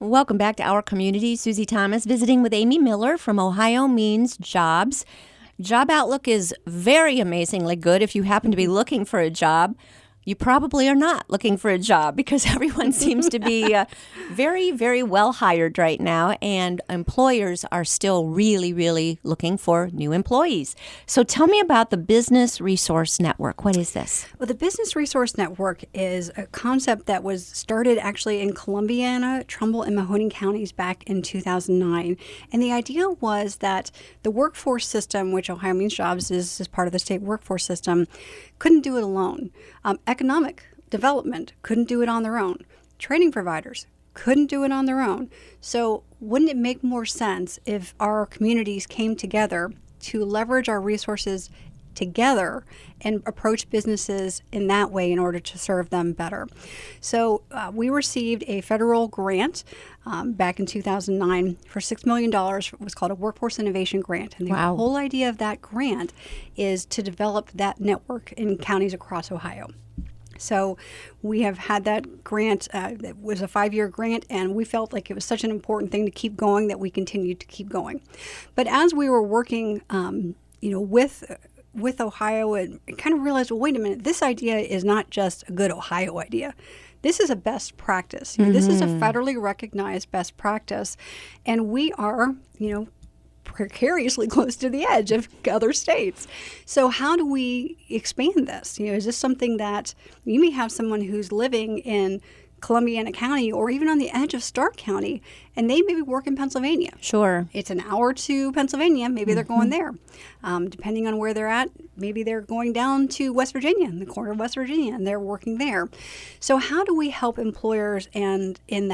Welcome back to Our Community. Susie Thomas visiting with Amy Miller from Ohio Means Jobs. Job Outlook is very amazingly good if you happen to be looking for a job. You probably are not looking for a job because everyone seems to be very, very well hired right now, and employers are still really, really looking for new employees. So tell me about the Business Resource Network. What is this? Well, the Business Resource Network is a concept that was started actually in Columbiana, Trumbull, and Mahoning counties back in 2009. And the idea was that the workforce system, which Ohio Means Jobs is part of the state workforce system, couldn't do it alone. Economic development couldn't do it on their own. Training providers couldn't do it on their own. So wouldn't it make more sense if our communities came together to leverage our resources together and approach businesses in that way in order to serve them better? So we received a federal grant back in 2009 for $6 million. It was called a Workforce Innovation Grant. And the whole idea of that grant is to develop that network in counties across Ohio. So we have had that grant. It was a 5-year grant, and we felt like it was such an important thing to keep going that we continued to keep going. But as we were working, with Ohio, and kind of realized, well, wait a minute, this idea is not just a good Ohio idea. This is a best practice. This is a federally recognized best practice, and we are, precariously close to the edge of other states. So how do we expand this? Is this something that you may have someone who's living in Columbiana County or even on the edge of Stark County, and they maybe work in Pennsylvania. Sure. It's an hour to Pennsylvania. Maybe they're going there. Depending on where they're at, maybe they're going down to West Virginia, in the corner of West Virginia, and they're working there. So how do we help employers and in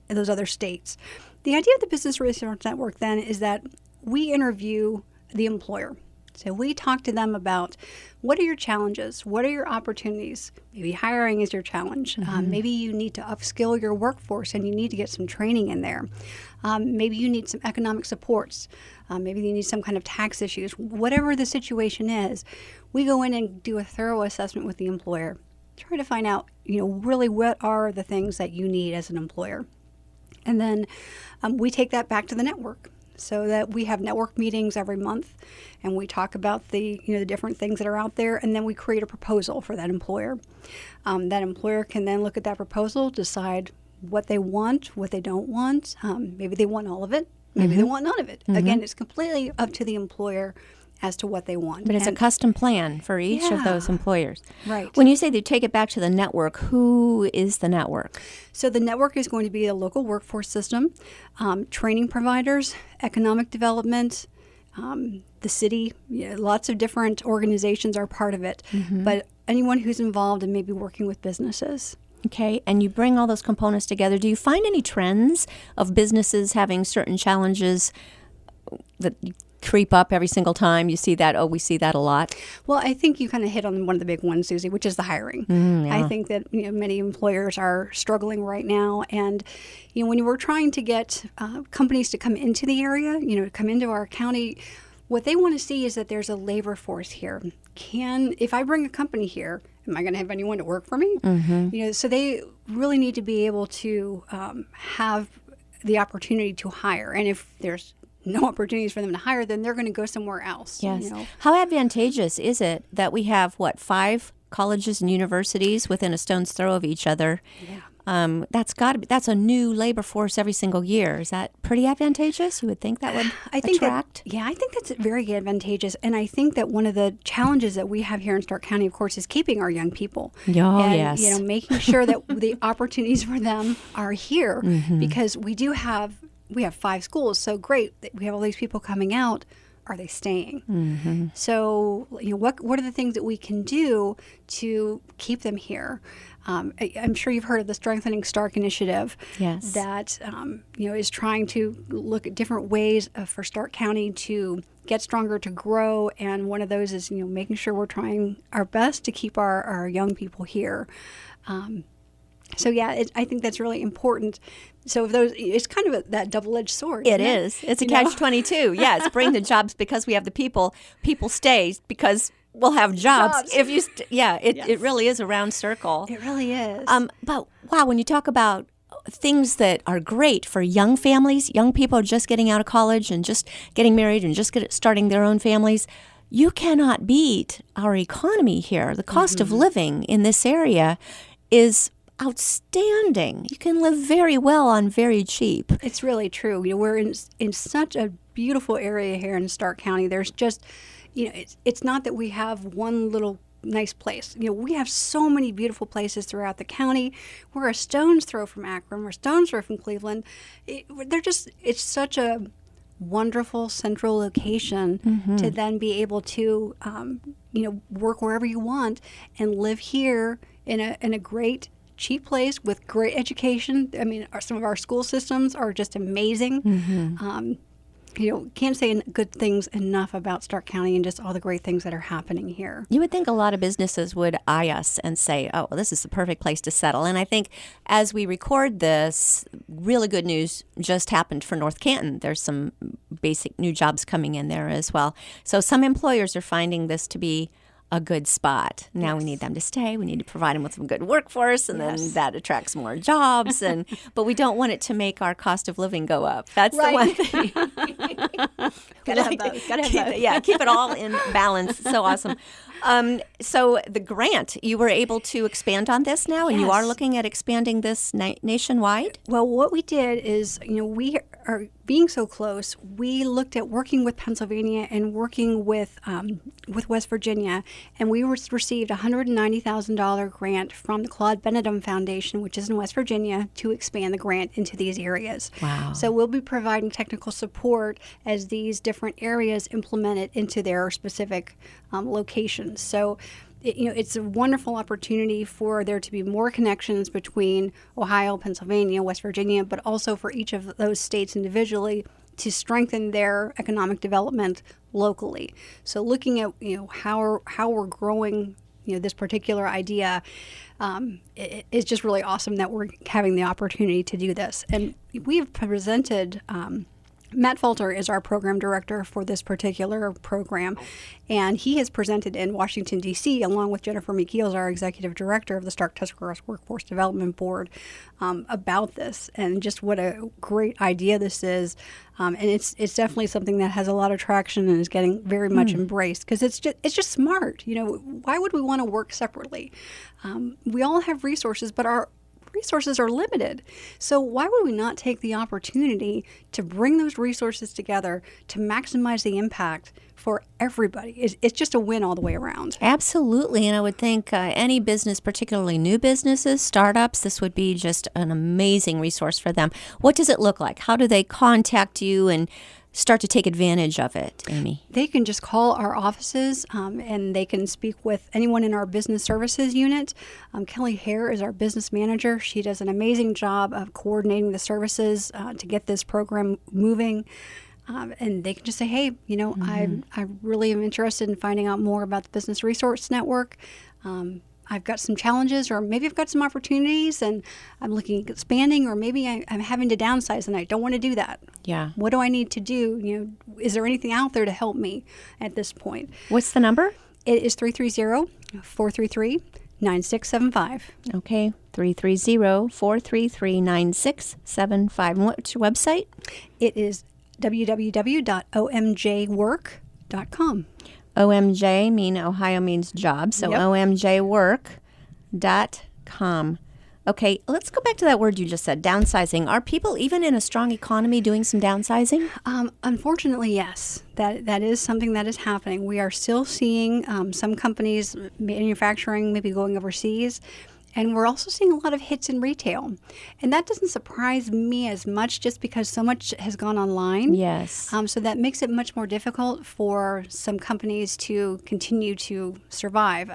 those other states? The idea of the Business Resource Network then is that we interview the employer. So we talk to them about, what are your challenges? What are your opportunities? Maybe hiring is your challenge. Maybe you need to upskill your workforce and you need to get some training in there. Maybe you need some economic supports. Maybe you need some kind of tax issues. Whatever the situation is, we go in and do a thorough assessment with the employer. Try to find out, really what are the things that you need as an employer. And then we take that back to the network. So that we have network meetings every month, and we talk about the different things that are out there, and then we create a proposal for that employer. That employer can then look at that proposal, decide what they want, what they don't want. Maybe they want all of it. Maybe they want none of it. Again, it's completely up to the employer as to what they want. But it's a custom plan for each of those employers. Right. When you say they take it back to the network, who is the network? So the network is going to be a local workforce system, training providers, economic development, the city. Lots of different organizations are part of it. But anyone who's involved in maybe working with businesses. Okay, and you bring all those components together. Do you find any trends of businesses having certain challenges that creep up every single time you see that? Oh, we see that a lot. Well, I think you kind of hit on one of the big ones, Susie, which is the hiring. I think that many employers are struggling right now, and when we're trying to get companies to come into the area, come into our county, what they want to see is that there's a labor force here. If I bring a company here, am I going to have anyone to work for me? So they really need to be able to have the opportunity to hire, and if there's no opportunities for them to hire, then they're going to go somewhere else. Yes. How advantageous is it that we have, 5 colleges and universities within a stone's throw of each other? Yeah. That's a new labor force every single year. Is that pretty advantageous? You would think that would attract? I think that's very advantageous. And I think that one of the challenges that we have here in Stark County, of course, is keeping our young people. Yes. Making sure that the opportunities for them are here, because we have 5 schools, so great. We have all these people coming out. Are they staying? So, what are the things that we can do to keep them here? I'm sure you've heard of the Strengthening Stark initiative. Yes. That is trying to look at different ways for Stark County to get stronger, to grow, and one of those is making sure we're trying our best to keep our young people here. I think that's really important. So it's kind of that double-edged sword. It is. It's a catch-22. Yes, bring the jobs because we have the people. People stay because we'll have jobs. If it really is a round circle. It really is. But wow, when you talk about things that are great for young families, young people just getting out of college and just getting married and just starting their own families. You cannot beat our economy here. The cost of living in this area is outstanding. You can live very well on very cheap. It's really true. We're in such a beautiful area here in Stark County. There's just, it's not that we have one little nice place. We have so many beautiful places throughout the county. We're a stone's throw from Akron. We're a stone's throw from Cleveland. It's such a wonderful central location to then be able to, work wherever you want and live here in a great, cheap place with great education. I mean, some of our school systems are just amazing. Can't say good things enough about Stark County and just all the great things that are happening here. You would think a lot of businesses would eye us and say, oh, well, this is the perfect place to settle. And I think as we record this, really good news just happened for North Canton. There's some basic new jobs coming in there as well. So some employers are finding this to be a good spot. Now we need them to stay. We need to provide them with a good workforce, and then that attracts more jobs. But we don't want it to make our cost of living go up. That's the one thing. Gotta have both. Keep it all in balance. So awesome. So the grant, you were able to expand on this now, and you are looking at expanding this nationwide? Well, what we did is, we are being so close, we looked at working with Pennsylvania and working with West Virginia, and we received a $190,000 grant from the Claude Benedum Foundation, which is in West Virginia, to expand the grant into these areas. Wow. So we'll be providing technical support as these different areas implement it into their specific locations. So it's a wonderful opportunity for there to be more connections between Ohio, Pennsylvania, West Virginia, but also for each of those states individually to strengthen their economic development locally. So looking at how we're growing this particular idea, it's just really awesome that we're having the opportunity to do this. And we've presented. Matt Falter is our program director for this particular program, and he has presented in Washington, D.C., along with Jennifer McKeels, our executive director of the Stark-Tuscarawas Workforce Development Board, about this, and just what a great idea this is. And it's definitely something that has a lot of traction and is getting very much embraced, because it's just smart. Why would we want to work separately? We all have resources, but our resources are limited. So why would we not take the opportunity to bring those resources together to maximize the impact for everybody? It's just a win all the way around. Absolutely. And I would think any business, particularly new businesses, startups, this would be just an amazing resource for them. What does it look like? How do they contact you and start to take advantage of it, Amy? They can just call our offices and they can speak with anyone in our business services unit. Kelly Hare is our business manager. She does an amazing job of coordinating the services to get this program moving. And they can just say, hey, I really am interested in finding out more about the Business Resource Network. I've got some challenges, or maybe I've got some opportunities and I'm looking at expanding, or maybe I'm having to downsize and I don't want to do that. Yeah. What do I need to do? Is there anything out there to help me at this point? What's the number? It is 330-433-9675. Okay, 330-433-9675. And what's your website? It is www.omjwork.com. OMJ Ohio means job, so Yep. omjwork.com. Okay, let's go back to that word you just said, downsizing. Are people, even in a strong economy, doing some downsizing? Unfortunately, yes. That is something that is happening. We are still seeing some companies manufacturing, maybe going overseas. And we're also seeing a lot of hits in retail. And that doesn't surprise me as much, just because so much has gone online. Yes. So that makes it much more difficult for some companies to continue to survive.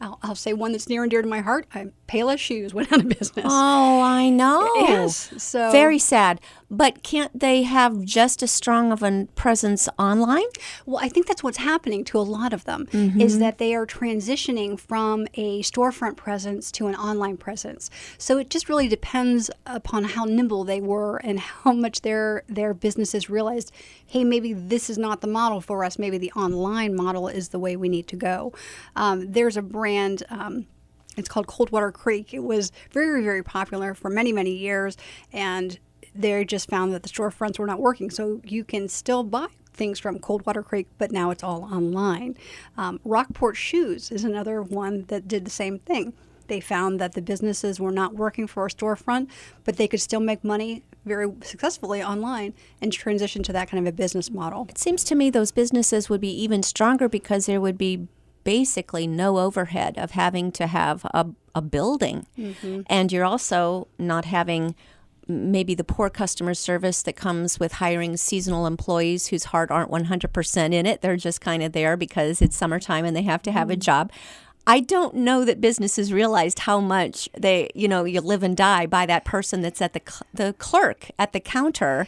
I'll say one that's near and dear to my heart. Payless Shoes went out of business. Oh, I know. Yes. So very sad. But can't they have just as strong of a presence online? Well, I think that's what's happening to a lot of them, is that they are transitioning from a storefront presence to an online presence. So it just really depends upon how nimble they were and how much their businesses realized, hey, maybe this is not the model for us. Maybe the online model is the way we need to go. There's a brand, It's called Coldwater Creek. It was very, very popular for many, many years, and they just found that the storefronts were not working. So you can still buy things from Coldwater Creek, but now it's all online. Rockport Shoes is another one that did the same thing. They found that the businesses were not working for a storefront, but they could still make money very successfully online and transition to that kind of a business model. It seems to me those businesses would be even stronger because there would be basically no overhead of having to have a building. And you're also not having maybe the poor customer service that comes with hiring seasonal employees whose heart aren't 100% in it. They're just kind of there because it's summertime and they have to have a job. I don't know that businesses realized how much you live and die by that person that's at the clerk at the counter,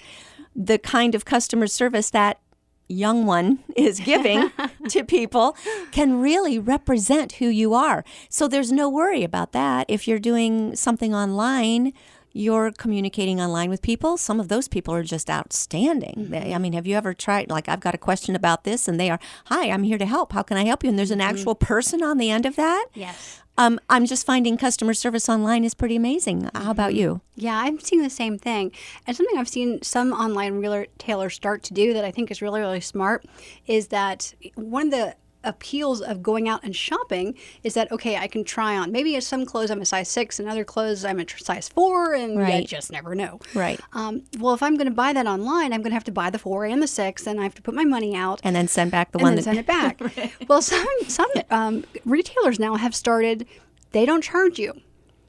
the kind of customer service that young one is giving to people can really represent who you are. So there's no worry about that. If you're doing something online, you're communicating online with people. Some of those people are just outstanding. I mean, have you ever tried, like, I've got a question about this, and they are, hi, I'm here to help. How can I help you? And there's an actual person on the end of that. Yes. I'm just finding customer service online is pretty amazing. How about you? Yeah, I'm seeing the same thing. And something I've seen some online retailers start to do that I think is really, really smart is that one of the appeals of going out and shopping is that, okay, I can try on. Maybe some clothes I'm a size 6 and other clothes I'm a size 4, and you just never know. Right. Well, if I'm going to buy that online, I'm going to have to buy the 4 and the 6, and I have to put my money out. And then send back the and one. And send it back. Right. Well, some retailers now have started, they don't charge you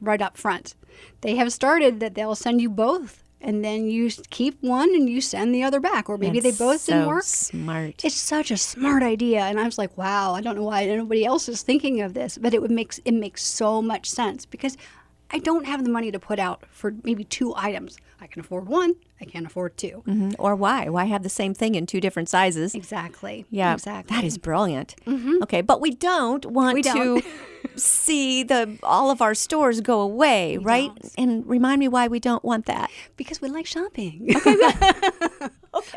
right up front. They have started that they'll send you both. And then you keep one and you send the other back. Or maybe they both didn't work. Smart. It's such a smart idea. And I was like, wow, I don't know why nobody else is thinking of this. But it makes so much sense because I don't have the money to put out for maybe 2 items. I can afford 1. I can't afford 2. Mm-hmm. Or why? Why have the same thing in 2 different sizes? Exactly. Yeah. Exactly. That is brilliant. Okay, but we don't want to see all of our stores go away, right? And remind me why we don't want that. Because we like shopping.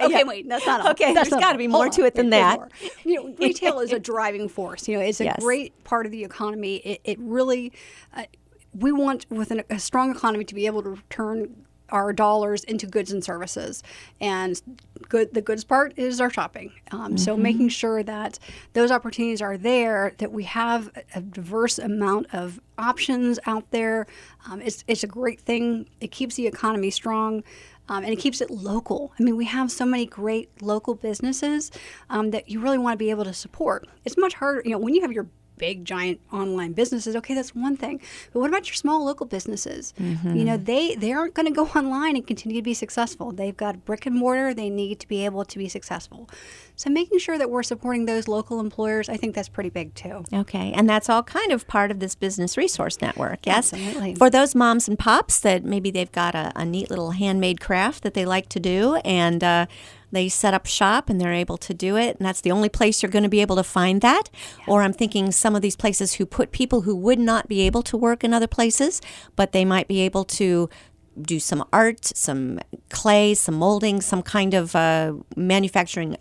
Okay, wait, that's not all. Okay, there's got to be more to it than that. Retail is a driving force. It's a great part of the economy. It really, we want with a strong economy to be able to return our dollars into goods and services. And the goods part is our shopping. So making sure that those opportunities are there, that we have a diverse amount of options out there. It's a great thing. It keeps the economy strong. And it keeps it local. I mean, we have so many great local businesses that you really want to be able to support. It's much harder, when you have your big, giant online businesses, okay, that's one thing. But what about your small local businesses? They aren't going to go online and continue to be successful. They've got brick and mortar. They need to be able to be successful. So making sure that we're supporting those local employers, I think that's pretty big too. Okay, and that's all kind of part of this business resource network, yes? Absolutely. For those moms and pops that maybe they've got a neat little handmade craft that they like to do, and they set up shop and they're able to do it, and that's the only place you're going to be able to find that. Yeah. Or I'm thinking some of these places who put people who would not be able to work in other places, but they might be able to do some art, some clay, some molding, some kind of hand manufacturing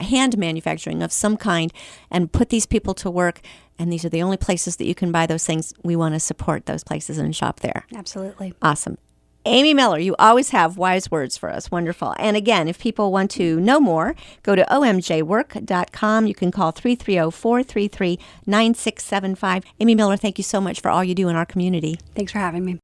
of some kind, and put these people to work. And these are the only places that you can buy those things. We want to support those places and shop there. Absolutely. Awesome. Amy Miller, you always have wise words for us. Wonderful. And again, if people want to know more, go to omjwork.com. You can call 330-433-9675. Amy Miller, thank you so much for all you do in our community. Thanks for having me.